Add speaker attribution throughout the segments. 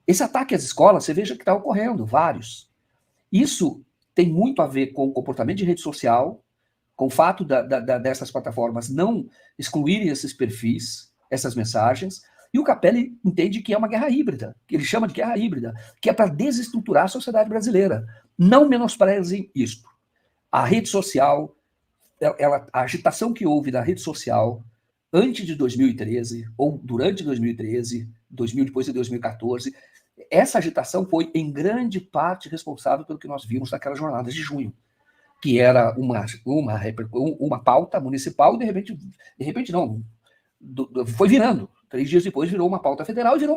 Speaker 1: Esse ataque às escolas, você veja que está ocorrendo, vários. Isso tem muito a ver com o comportamento de rede social, com o fato dessas plataformas não excluírem esses perfis, essas mensagens, e o Capelli entende que é uma guerra híbrida, que ele chama de guerra híbrida, que é para desestruturar a sociedade brasileira. Não menosprezem isto. A rede social, a agitação que houve na rede social antes de 2013, ou durante 2013, depois de 2014, essa agitação foi, em grande parte, responsável pelo que nós vimos naquelas jornadas de junho, que era uma pauta municipal, e de repente não, foi virando. 3 dias depois virou uma pauta federal e virou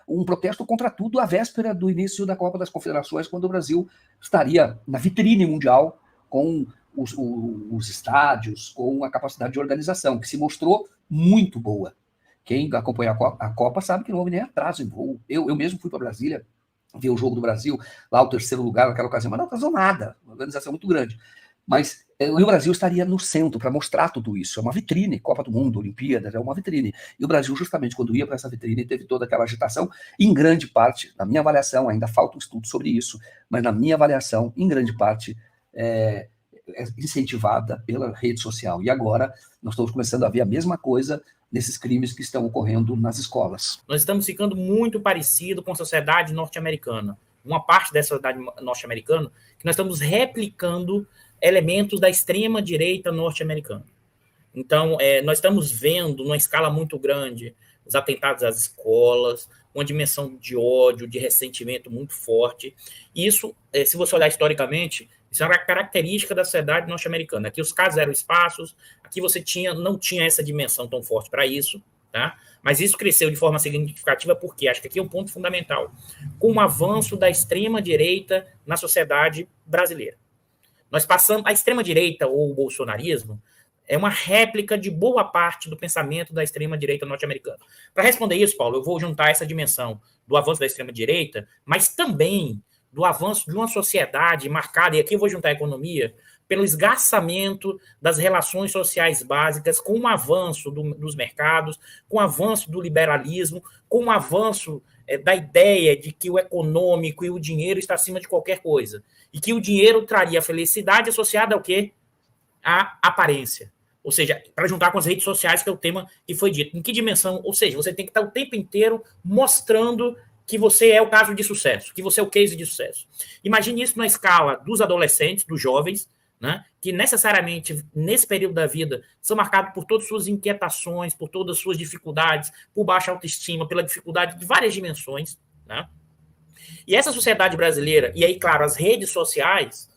Speaker 1: um protesto contra tudo à véspera do início da Copa das Confederações, quando o Brasil estaria na vitrine mundial com os estádios, com a capacidade de organização, que se mostrou muito boa. Quem acompanha a Copa sabe que não houve nem atraso em voo. Eu mesmo fui para Brasília ver o jogo do Brasil, lá o 3º lugar naquela ocasião, mas não atrasou nada, uma organização muito grande. Mas o Brasil estaria no centro para mostrar tudo isso. É uma vitrine, Copa do Mundo, Olimpíadas, é uma vitrine. E o Brasil, justamente quando ia para essa vitrine, teve toda aquela agitação, em grande parte, na minha avaliação, ainda falta um estudo sobre isso, mas na minha avaliação, em grande parte, é incentivada pela rede social. E agora nós estamos começando a ver a mesma coisa nesses crimes que estão ocorrendo nas escolas.
Speaker 2: Nós estamos ficando muito parecido com a sociedade norte-americana. Uma parte dessa sociedade norte-americana que nós estamos replicando elementos da extrema-direita norte-americana. Então, nós estamos vendo, numa escala muito grande, os atentados às escolas, uma dimensão de ódio, de ressentimento muito forte. E isso, se você olhar historicamente, isso é uma característica da sociedade norte-americana. Aqui os casos eram esparsos, aqui você não tinha essa dimensão tão forte para isso, tá? Mas isso cresceu de forma significativa porque, acho que aqui é um ponto fundamental, com o avanço da extrema-direita na sociedade brasileira. Nós passamos, a extrema-direita ou o bolsonarismo é uma réplica de boa parte do pensamento da extrema-direita norte-americana. Para responder isso, Paulo, eu vou juntar essa dimensão do avanço da extrema-direita, mas também do avanço de uma sociedade marcada, e aqui eu vou juntar a economia, pelo esgarçamento das relações sociais básicas, com o avanço dos mercados, com o avanço do liberalismo, com o avanço da ideia de que o econômico e o dinheiro está acima de qualquer coisa. E que o dinheiro traria felicidade associada ao quê? À aparência. Ou seja, para juntar com as redes sociais, que é o tema que foi dito. Em que dimensão? Ou seja, você tem que estar o tempo inteiro mostrando que você é o caso de sucesso, que você é o case de sucesso. Imagine isso na escala dos adolescentes, dos jovens, né, que necessariamente, nesse período da vida, são marcados por todas as suas inquietações, por todas as suas dificuldades, por baixa autoestima, pela dificuldade de várias dimensões. Né? E essa sociedade brasileira, e aí, claro, as redes sociais,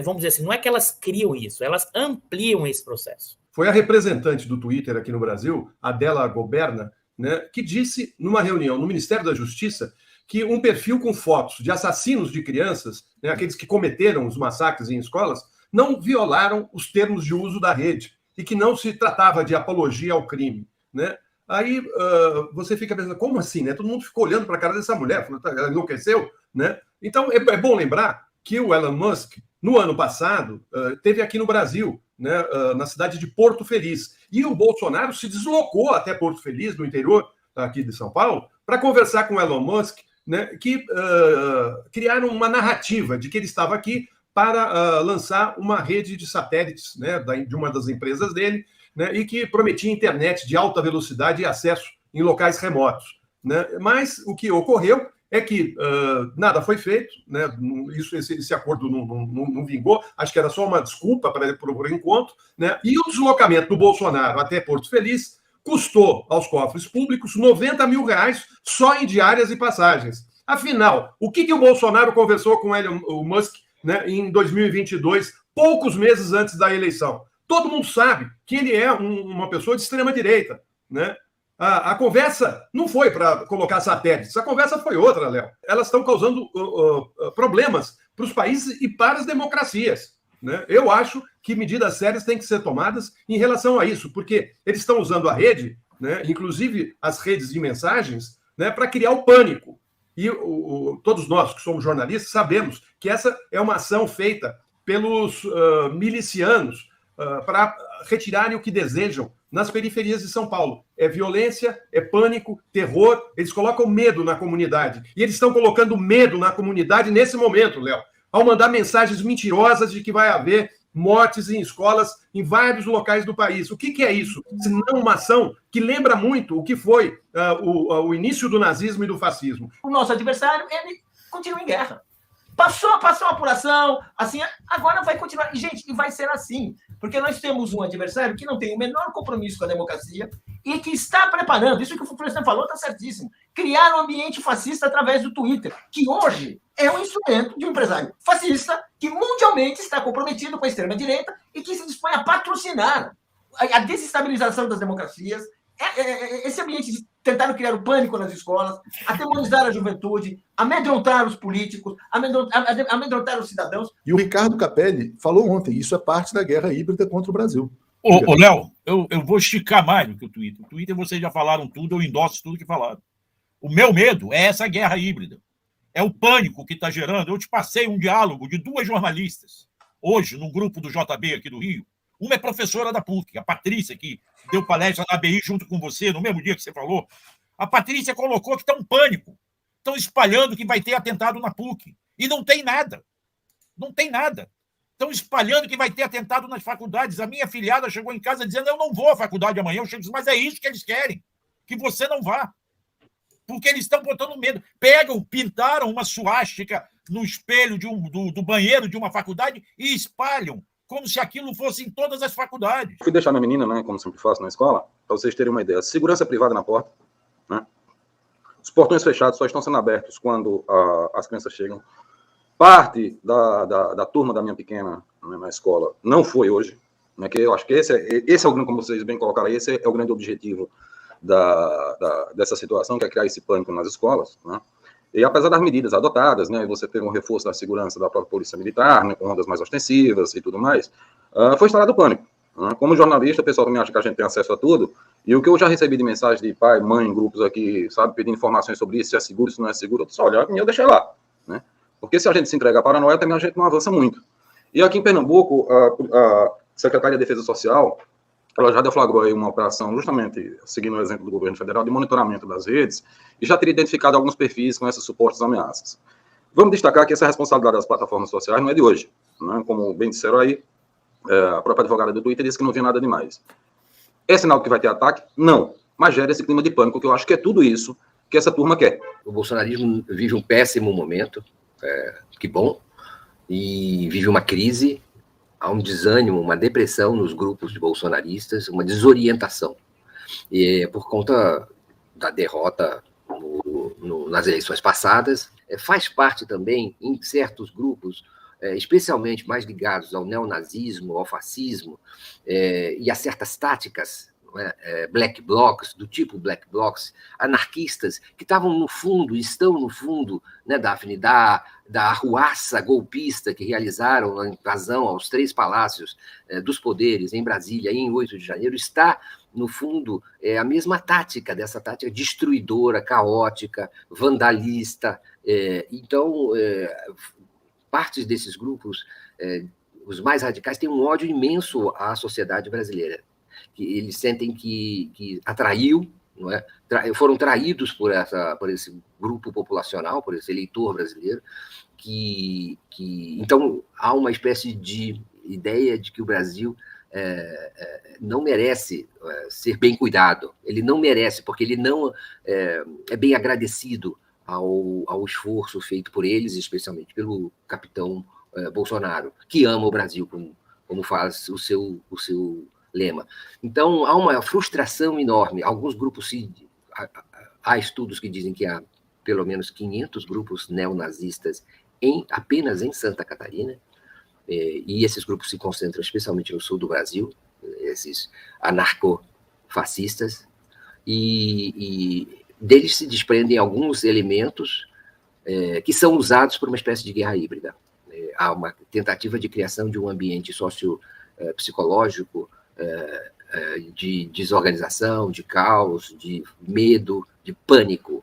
Speaker 2: vamos dizer assim, não é que elas criam isso, elas ampliam esse processo.
Speaker 3: Foi a representante do Twitter aqui no Brasil, Adela Goberna, né, que disse, numa reunião no Ministério da Justiça, que um perfil com fotos de assassinos de crianças, né, aqueles que cometeram os massacres em escolas, não violaram os termos de uso da rede e que não se tratava de apologia ao crime. Né? Aí você fica pensando, como assim? Né? Todo mundo ficou olhando para a cara dessa mulher, falou, ela enlouqueceu? Né? Então, é bom lembrar que o Elon Musk, no ano passado, esteve aqui no Brasil, né, na cidade de Porto Feliz. E o Bolsonaro se deslocou até Porto Feliz, no interior aqui de São Paulo, para conversar com o Elon Musk, né, que criaram uma narrativa de que ele estava aqui para lançar uma rede de satélites, né, de uma das empresas dele, né, e que prometia internet de alta velocidade e acesso em locais remotos. Né? Mas o que ocorreu é que nada foi feito, né? Esse acordo não vingou, acho que era só uma desculpa para o encontro, né? E o deslocamento do Bolsonaro até Porto Feliz custou aos cofres públicos R$90 mil só em diárias e passagens. Afinal, o que o Bolsonaro conversou com o Musk, né, em 2022, poucos meses antes da eleição? Todo mundo sabe que ele é uma pessoa de extrema-direita, né? A conversa não foi para colocar satélites, a conversa foi outra, Léo. Elas estão causando problemas para os países e para as democracias. Né? Eu acho que medidas sérias têm que ser tomadas em relação a isso, porque eles estão usando a rede, né, inclusive as redes de mensagens, né, para criar o pânico. E todos nós que somos jornalistas sabemos que essa é uma ação feita pelos milicianos para retirarem o que desejam nas periferias de São Paulo. É violência, é pânico, terror, eles colocam medo na comunidade. E eles estão colocando medo na comunidade nesse momento, Léo, ao mandar mensagens mentirosas de que vai haver mortes em escolas em vários locais do país. O que é isso? Se não uma ação que lembra muito o que foi o início do nazismo e do fascismo.
Speaker 4: O nosso adversário, ele continua em guerra. Passou a apuração, assim, agora vai continuar. E, gente, vai ser assim, porque nós temos um adversário que não tem o menor compromisso com a democracia e que está preparando, isso que o presidente falou está certíssimo, criar um ambiente fascista através do Twitter, que hoje é um instrumento de um empresário fascista que mundialmente está comprometido com a extrema-direita e que se dispõe a patrocinar a desestabilização das democracias, esse ambiente de tentar criar o pânico nas escolas, atemorizar a juventude, amedrontar os políticos, amedrontar os cidadãos.
Speaker 5: E o Ricardo Capelli falou ontem, isso é parte da guerra híbrida contra o Brasil.
Speaker 6: Ô Léo, eu vou esticar mais do que o Twitter. O Twitter vocês já falaram tudo, eu endosso tudo que falaram. O meu medo é essa guerra híbrida. É o pânico que está gerando. Eu te passei um diálogo de 2 jornalistas, hoje, num grupo do JB aqui do Rio. Uma é professora da PUC, a Patrícia, que deu palestra na ABI junto com você, no mesmo dia que você falou. A Patrícia colocou que está um pânico. Estão espalhando que vai ter atentado na PUC. E não tem nada. Não tem nada. Estão espalhando que vai ter atentado nas faculdades. A minha afilhada chegou em casa dizendo, eu não vou à faculdade amanhã. Eu chego e disse, mas é isso que eles querem, que você não vá. Porque eles estão botando medo. Pintaram uma suástica no espelho do banheiro de uma faculdade e espalham, como se aquilo fosse em todas as faculdades.
Speaker 7: Fui deixar minha menina, né, como sempre faço na escola, para vocês terem uma ideia. Segurança privada na porta, né? Os portões fechados só estão sendo abertos quando as crianças chegam. Parte da turma da minha pequena, né, na escola não foi hoje, né, que eu acho que esse é o grande, como vocês bem colocaram, esse é o grande objetivo dessa situação, que é criar esse pânico nas escolas, né? E apesar das medidas adotadas, né, você ter um reforço da segurança da própria polícia militar, né, com ondas mais ostensivas e tudo mais, foi instalado o pânico. Né? Como jornalista, o pessoal também acha que a gente tem acesso a tudo, e o que eu já recebi de mensagem de pai, mãe, grupos aqui, sabe, pedindo informações sobre isso, se é seguro, se não é seguro, eu disse, olha, eu deixei lá, né? Porque se a gente se entregar à paranoia, também a gente não avança muito. E aqui em Pernambuco, a Secretaria de Defesa Social, ela já deflagrou aí uma operação, justamente seguindo o exemplo do governo federal, de monitoramento das redes, e já teria identificado alguns perfis com essas supostas ameaças. Vamos destacar que essa responsabilidade das plataformas sociais não é de hoje, né? Como bem disseram aí, a própria advogada do Twitter disse que não viu nada demais. É sinal que vai ter ataque? Não. Mas gera esse clima de pânico, que eu acho que é tudo isso que essa turma quer.
Speaker 8: O bolsonarismo vive um péssimo momento, que bom, e vive uma crise. Há um desânimo, uma depressão nos grupos de bolsonaristas, uma desorientação. E por conta da derrota nas eleições passadas, faz parte também, em certos grupos, especialmente mais ligados ao neonazismo, ao fascismo, e a certas táticas, black blocs, do tipo black blocs, anarquistas, que estavam no fundo, estão no fundo, né, Daphne, da arruaça golpista que realizaram a invasão aos 3 palácios dos poderes em Brasília, em 8 de janeiro, está, no fundo, a mesma tática, dessa tática destruidora, caótica, vandalista. Então, partes desses grupos, os mais radicais, têm um ódio imenso à sociedade brasileira. Que eles sentem que atraiu, não é? Foram traídos por esse grupo populacional, por esse eleitor brasileiro, então há uma espécie de ideia de que o Brasil não merece ser bem cuidado, ele não merece, porque ele não é bem agradecido ao esforço feito por eles, especialmente pelo capitão Bolsonaro, que ama o Brasil, como faz o seu lema. Então, há uma frustração enorme. Alguns grupos, há estudos que dizem que há pelo menos 500 grupos neonazistas apenas em Santa Catarina, e esses grupos se concentram especialmente no sul do Brasil, esses anarcofascistas, e deles se desprendem alguns elementos que são usados por uma espécie de guerra híbrida. Há uma tentativa de criação de um ambiente sociopsicológico de desorganização, de caos, de medo, de pânico.